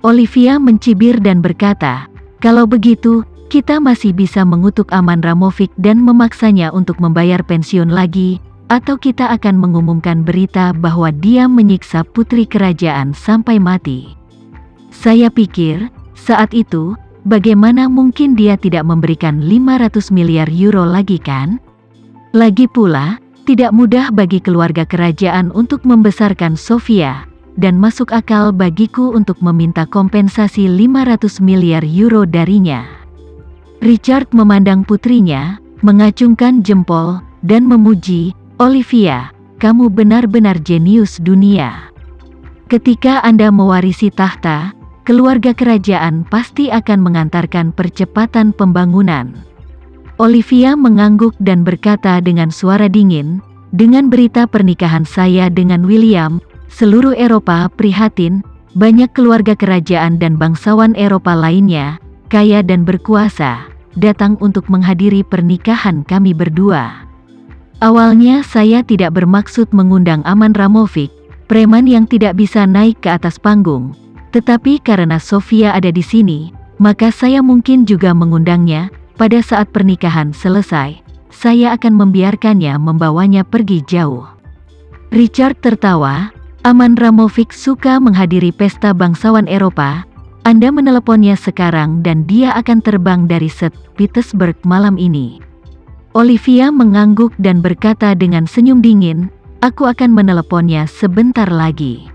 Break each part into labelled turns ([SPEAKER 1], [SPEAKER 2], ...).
[SPEAKER 1] Olivia mencibir dan berkata, "Kalau begitu, kita masih bisa mengutuk Aman Ramovic dan memaksanya untuk membayar pensiun lagi, atau kita akan mengumumkan berita bahwa dia menyiksa putri kerajaan sampai mati." Saya pikir, saat itu, bagaimana mungkin dia tidak memberikan 500 miliar euro lagi kan? Lagi pula, tidak mudah bagi keluarga kerajaan untuk membesarkan Sofia, dan masuk akal bagiku untuk meminta kompensasi 500 miliar euro darinya. Richard memandang putrinya, mengacungkan jempol, dan memuji, "Olivia, kamu benar-benar jenius dunia. Ketika Anda mewarisi tahta, keluarga kerajaan pasti akan mengantarkan percepatan pembangunan." Olivia mengangguk dan berkata dengan suara dingin, "Dengan berita pernikahan saya dengan William, seluruh Eropa prihatin. Banyak keluarga kerajaan dan bangsawan Eropa lainnya, kaya dan berkuasa, datang untuk menghadiri pernikahan kami berdua. Awalnya saya tidak bermaksud mengundang Aman Ramovic, preman yang tidak bisa naik ke atas panggung. Tetapi karena Sofia ada di sini, maka saya mungkin juga mengundangnya. Pada saat pernikahan selesai, saya akan membiarkannya membawanya pergi jauh." Richard tertawa, "Aman Ramovic suka menghadiri pesta bangsawan Eropa. Anda meneleponnya sekarang dan dia akan terbang dari St. Petersburg malam ini." Olivia mengangguk dan berkata dengan senyum dingin, "Aku akan meneleponnya sebentar lagi."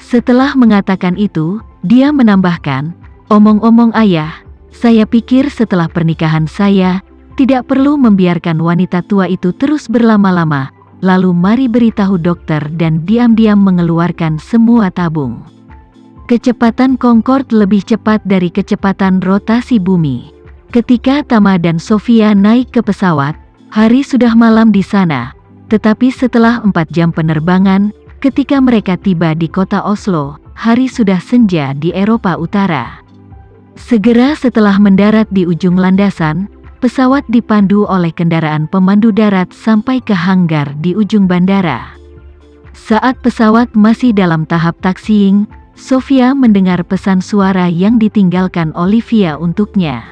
[SPEAKER 1] Setelah mengatakan itu, dia menambahkan, "Omong-omong ayah, saya pikir setelah pernikahan saya, tidak perlu membiarkan wanita tua itu terus berlama-lama. Lalu mari beritahu dokter dan diam-diam mengeluarkan semua tabung." Kecepatan Concorde lebih cepat dari kecepatan rotasi bumi. Ketika Tama dan Sofia naik ke pesawat, hari sudah malam di sana. Tetapi setelah 4 jam penerbangan, ketika mereka tiba di kota Oslo, hari sudah senja di Eropa Utara. Segera setelah mendarat di ujung landasan, pesawat dipandu oleh kendaraan pemandu darat sampai ke hanggar di ujung bandara. Saat pesawat masih dalam tahap taxiing, Sofia mendengar pesan suara yang ditinggalkan Olivia untuknya.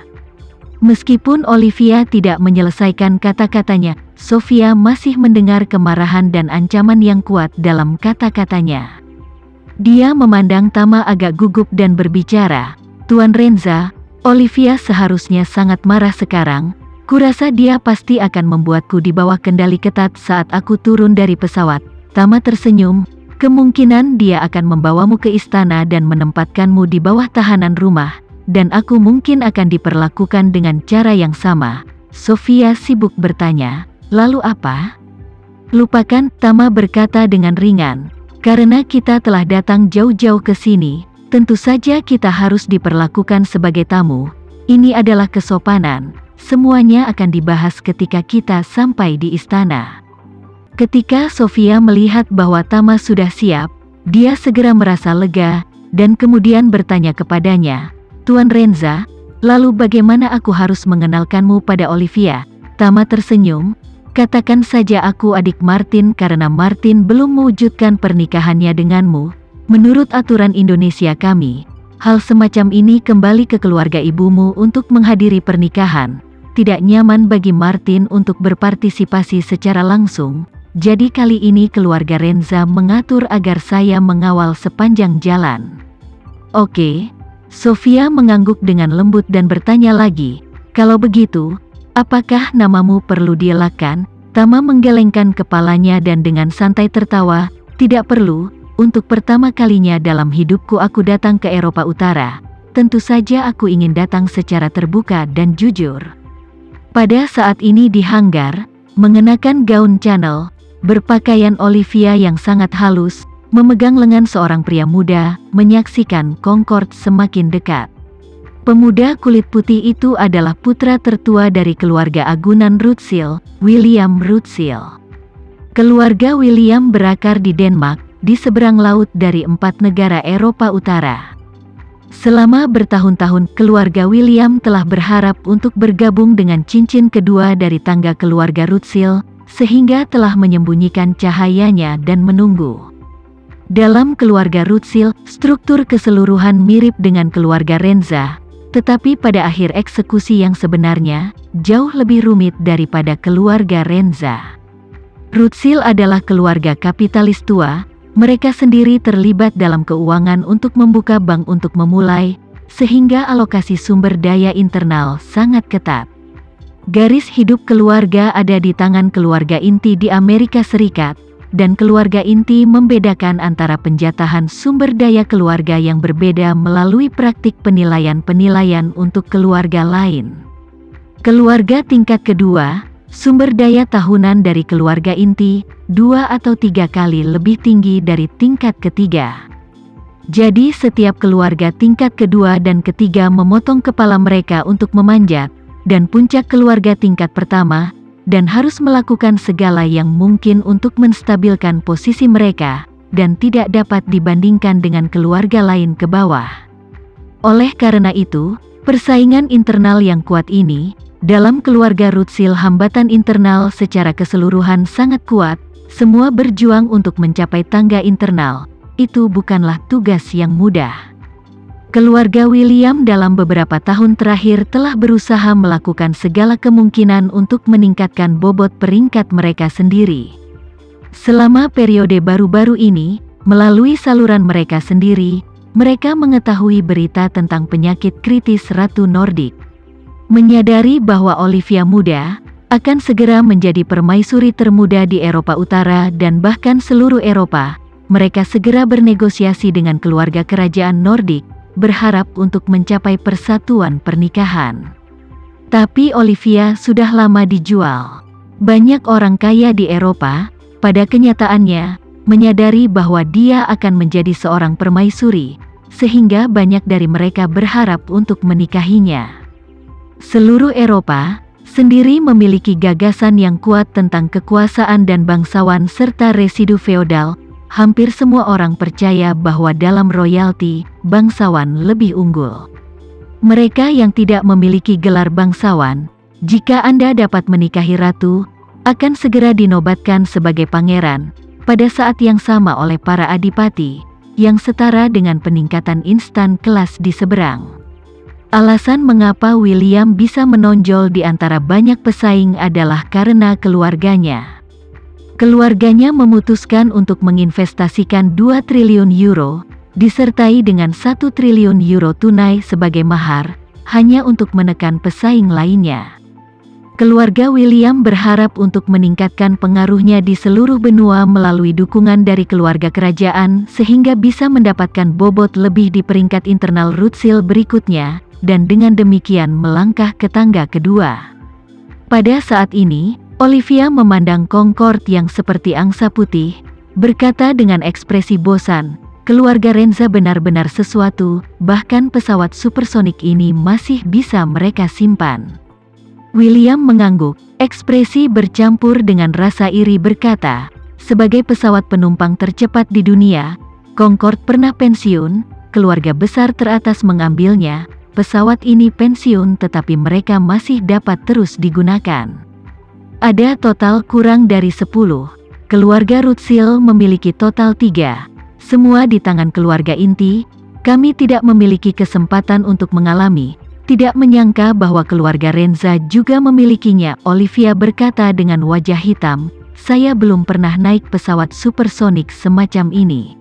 [SPEAKER 1] Meskipun Olivia tidak menyelesaikan kata-katanya, Sofia masih mendengar kemarahan dan ancaman yang kuat dalam kata-katanya. Dia memandang Tama agak gugup dan berbicara, "Tuan Renza, Olivia seharusnya sangat marah sekarang. Kurasa dia pasti akan membuatku di bawah kendali ketat saat aku turun dari pesawat." Tama tersenyum, "Kemungkinan dia akan membawamu ke istana dan menempatkanmu di bawah tahanan rumah, dan aku mungkin akan diperlakukan dengan cara yang sama." Sofia sibuk bertanya, "Lalu apa?" "Lupakan," Tama berkata dengan ringan. "Karena kita telah datang jauh-jauh ke sini, tentu saja kita harus diperlakukan sebagai tamu. Ini adalah kesopanan. Semuanya akan dibahas ketika kita sampai di istana." Ketika Sofia melihat bahwa Tama sudah siap, dia segera merasa lega, dan kemudian bertanya kepadanya, "Tuan Renza, lalu bagaimana aku harus mengenalkanmu pada Olivia?" Tama tersenyum, "Katakan saja aku adik Martin karena Martin belum mewujudkan pernikahannya denganmu. Menurut aturan Indonesia kami, hal semacam ini kembali ke keluarga ibumu untuk menghadiri pernikahan. Tidak nyaman bagi Martin untuk berpartisipasi secara langsung, jadi kali ini keluarga Renza mengatur agar saya mengawal sepanjang jalan." "Oke." Sofia mengangguk dengan lembut dan bertanya lagi, "Kalau begitu, apakah namamu perlu dielakkan?" Tama menggelengkan kepalanya dan dengan santai tertawa, "Tidak perlu. Untuk pertama kalinya dalam hidupku aku datang ke Eropa Utara. Tentu saja aku ingin datang secara terbuka dan jujur." Pada saat ini di hanggar, mengenakan gaun Chanel, berpakaian Olivia yang sangat halus, memegang lengan seorang pria muda, menyaksikan Concorde semakin dekat. Pemuda kulit putih itu adalah putra tertua dari keluarga agunan Rothschild, William Rothschild. Keluarga William berakar di Denmark, di seberang laut dari 4 negara Eropa Utara. Selama bertahun-tahun, keluarga William telah berharap untuk bergabung dengan cincin kedua dari tangga keluarga Rothschild, sehingga telah menyembunyikan cahayanya dan menunggu. Dalam keluarga Rothschild, struktur keseluruhan mirip dengan keluarga Renza, tetapi pada akhir eksekusi yang sebenarnya, jauh lebih rumit daripada keluarga Renza. Rothschild adalah keluarga kapitalis tua, mereka sendiri terlibat dalam keuangan untuk membuka bank untuk memulai, sehingga alokasi sumber daya internal sangat ketat. Garis hidup keluarga ada di tangan keluarga inti di Amerika Serikat, dan keluarga inti membedakan antara penjatahan sumber daya keluarga yang berbeda melalui praktik penilaian-penilaian untuk keluarga lain. Keluarga tingkat kedua, sumber daya tahunan dari keluarga inti, 2 atau 3 kali lebih tinggi dari tingkat ketiga. Jadi setiap keluarga tingkat kedua dan ketiga memotong kepala mereka untuk memanjat, dan puncak keluarga tingkat pertama, dan harus melakukan segala yang mungkin untuk menstabilkan posisi mereka, dan tidak dapat dibandingkan dengan keluarga lain ke bawah. Oleh karena itu, persaingan internal yang kuat ini, dalam keluarga Rothschild hambatan internal secara keseluruhan sangat kuat, semua berjuang untuk mencapai tangga internal, itu bukanlah tugas yang mudah. Keluarga William dalam beberapa tahun terakhir telah berusaha melakukan segala kemungkinan untuk meningkatkan bobot peringkat mereka sendiri. Selama periode baru-baru ini, melalui saluran mereka sendiri, mereka mengetahui berita tentang penyakit kritis Ratu Nordik. Menyadari bahwa Olivia muda, akan segera menjadi permaisuri termuda di Eropa Utara dan bahkan seluruh Eropa, mereka segera bernegosiasi dengan keluarga kerajaan Nordik, berharap untuk mencapai persatuan pernikahan. Tapi Olivia sudah lama dijual. Banyak orang kaya di Eropa, pada kenyataannya, menyadari bahwa dia akan menjadi seorang permaisuri, sehingga banyak dari mereka berharap untuk menikahinya. Seluruh Eropa sendiri memiliki gagasan yang kuat tentang kekuasaan dan bangsawan serta residu feodal. Hampir semua orang percaya bahwa dalam royalti, bangsawan lebih unggul. Mereka yang tidak memiliki gelar bangsawan, jika Anda dapat menikahi ratu, akan segera dinobatkan sebagai pangeran, pada saat yang sama oleh para adipati, yang setara dengan peningkatan instan kelas di seberang. Alasan mengapa William bisa menonjol di antara banyak pesaing adalah karena keluarganya. Keluarganya memutuskan untuk menginvestasikan 2 triliun euro, disertai dengan 1 triliun euro tunai sebagai mahar, hanya untuk menekan pesaing lainnya. Keluarga William berharap untuk meningkatkan pengaruhnya di seluruh benua melalui dukungan dari keluarga kerajaan sehingga bisa mendapatkan bobot lebih di peringkat internal Rothschild berikutnya, dan dengan demikian melangkah ke tangga kedua. Pada saat ini, Olivia memandang Concorde yang seperti angsa putih, berkata dengan ekspresi bosan, keluarga Renza benar-benar sesuatu, bahkan pesawat supersonik ini masih bisa mereka simpan. William mengangguk, ekspresi bercampur dengan rasa iri berkata, sebagai pesawat penumpang tercepat di dunia, Concorde pernah pensiun, keluarga besar teratas mengambilnya, pesawat ini pensiun tetapi mereka masih dapat terus digunakan. Ada total kurang dari 10. Keluarga Rothschild memiliki total 3. Semua di tangan keluarga inti. Kami tidak memiliki kesempatan untuk mengalami. Tidak menyangka bahwa keluarga Renza juga memilikinya. Olivia berkata dengan wajah hitam. Saya belum pernah naik pesawat supersonik semacam ini.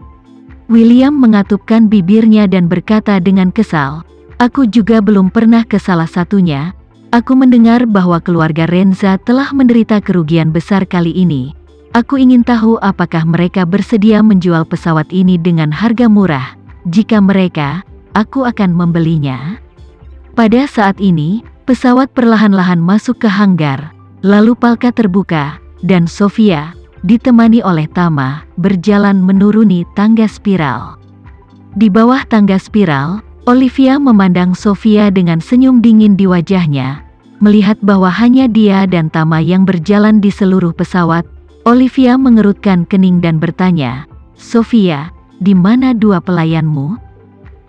[SPEAKER 1] William mengatupkan bibirnya dan berkata dengan kesal. Aku juga belum pernah ke salah satunya. Aku mendengar bahwa keluarga Renza telah menderita kerugian besar kali ini. Aku ingin tahu apakah mereka bersedia menjual pesawat ini dengan harga murah. Jika mereka, aku akan membelinya. Pada saat ini, pesawat perlahan-lahan masuk ke hanggar, lalu palka terbuka, dan Sofia, ditemani oleh Tama, berjalan menuruni tangga spiral. Di bawah tangga spiral, Olivia memandang Sofia dengan senyum dingin di wajahnya. Melihat bahwa hanya dia dan Tama yang berjalan di seluruh pesawat, Olivia mengerutkan kening dan bertanya, Sofia, di mana 2 pelayanmu?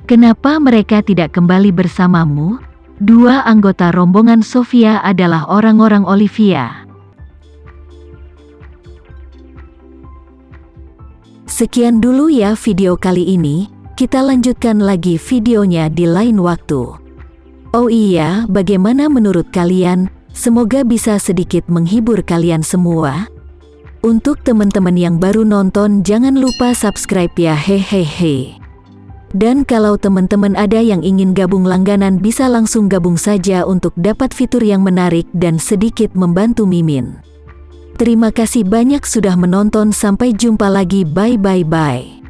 [SPEAKER 1] Kenapa mereka tidak kembali bersamamu? 2 anggota rombongan Sofia adalah orang-orang Olivia. Sekian dulu ya video kali ini, kita lanjutkan lagi videonya di lain waktu. Oh iya, bagaimana menurut kalian? Semoga bisa sedikit menghibur kalian semua. Untuk teman-teman yang baru nonton, jangan lupa subscribe ya, hehehe. Dan kalau teman-teman ada yang ingin gabung langganan, bisa langsung gabung saja untuk dapat fitur yang menarik dan sedikit membantu Mimin. Terima kasih banyak sudah menonton, sampai jumpa lagi, bye.